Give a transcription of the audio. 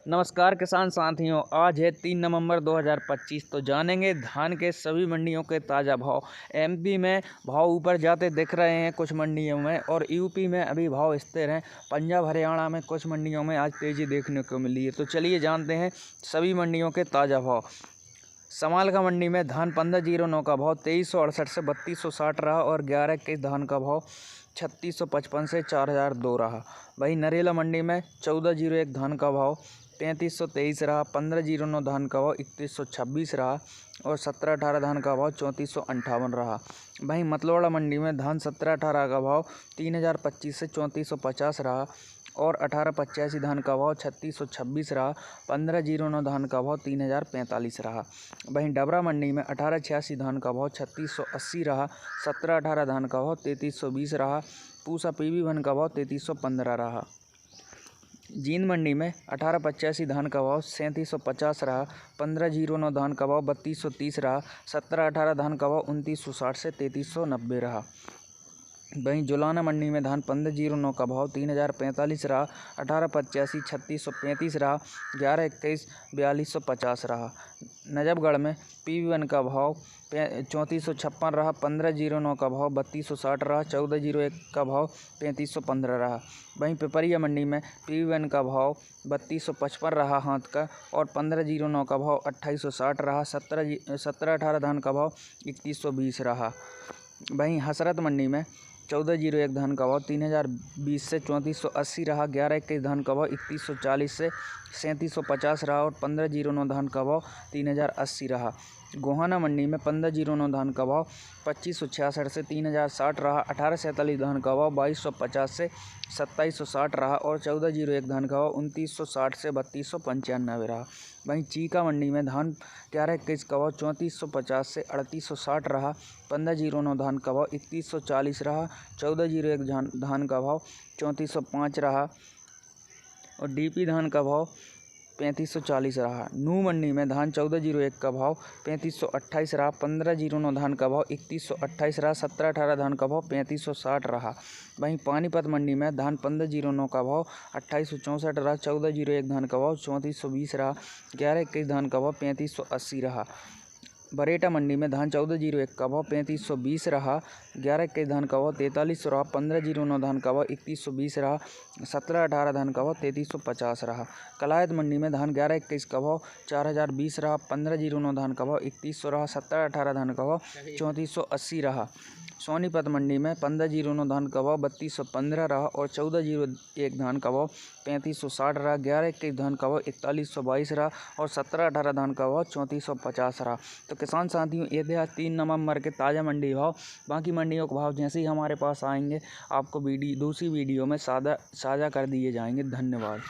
नमस्कार किसान साथियों, आज है 3 नवंबर 2025। तो जानेंगे धान के सभी मंडियों के ताज़ा भाव। एमपी में भाव ऊपर जाते दिख रहे हैं कुछ मंडियों में, और यूपी में अभी भाव स्थिर हैं। पंजाब हरियाणा में कुछ मंडियों में आज तेज़ी देखने को मिली है। तो चलिए जानते हैं सभी मंडियों के ताज़ा भाव। समालखा मंडी में धान 1509 का भाव 2368 से 3260 रहा, और 1121 धान का भाव 3655 से 4002 रहा। वहीं नरेला मंडी में 1401 धान का भाव 3523 रहा, 1509 धान का भाव 3126 रहा, और 1718 धान का भाव 3458 रहा। वहीं मतलवाड़ा मंडी में धान 1718 का भाव 3025 से 3450 रहा, और 1885 धान का भाव 3626 रहा, 1509 धान का भाव 3045 रहा। वहीं डबरा मंडी में 1886 धान का भाव 3680 रहा, 1718 धान का भाव 3320 रहा, पूसा PB1 का भाव 3315 रहा। जींद मंडी में 1885 धान का भाव 3750 रहा, 1509 धान का भाव 3230 रहा, 1718 धान का भाव 2960 से 3390 रहा। वहीं जुलाना मंडी में धान 1509 का भाव 3045 रहा, 1885 3635 रहा, 1121 4250 रहा। नजफगढ़ में PB1 का भाव 3456 रहा, 1509 का भाव 3260 रहा, 1401 का भाव 3515 रहा। वहीं पिपरिया मंडी में PB1 का भाव 3255 रहा हाथ का, और 1509 का भाव 2860 रहा, 1718 धान का भाव 3120 रहा। वहीं हसरत मंडी में 1401 धान का भाव 3020 से 3480 रहा, 1121 धान का भाव 3140 से 3750 रहा, और 1509 धान का भाव 3080 रहा। गोहाना मंडी में 1509 धान का भाव 2566 से 3060 रहा, 1847 धान का भाव 2250 से 2760 रहा, और 1401 धान का भाव 2960 से 3295 रहा। वहीं चीका मंडी में धान 1121 का भाव 3450 से 3860 रहा, 1509 धान का भाव 3140 रहा, 1401 धान का भाव 3405 रहा, और DP धान का भाव 3540 रहा। नूह मंडी में धान 1401 का भाव 3528 रहा, 1509 धान का भाव 3128 रहा, 1718 धान का भाव 3560 रहा। वहीं पानीपत मंडी में धान 1509 का भाव 2864 रहा, 1401 धान का भाव 3420 रहा, 1121 धान का भाव 3580 रहा। बरेटा मंडी में धान 1401 का भाव 3520 रहा, 1121 धान का भाव 4300 रहा, 1509 धान का भाव 3120 रहा, 1718 धान का भाव 3350 रहा। कलायत मंडी में धान 1121 का भाव 4020 रहा, 1509 धान का भाव 3100 रहा, 1718 धान का भाव 3480 रहा। सोनीपत मंडी में 1509 धान का भाव 3215 रहा, और 1401 धान का भाव 3560 रहा, 1121 धान का भाव 4122 रहा, और 1718 धान का भाव 3450 रहा। तो किसान साथियों, ये थे आज 3 नवंबर के ताज़ा मंडी भाव। बाकी मंडियों के भाव जैसे ही हमारे पास आएंगे आपको दूसरी वीडियो में साझा कर दिए जाएंगे। धन्यवाद।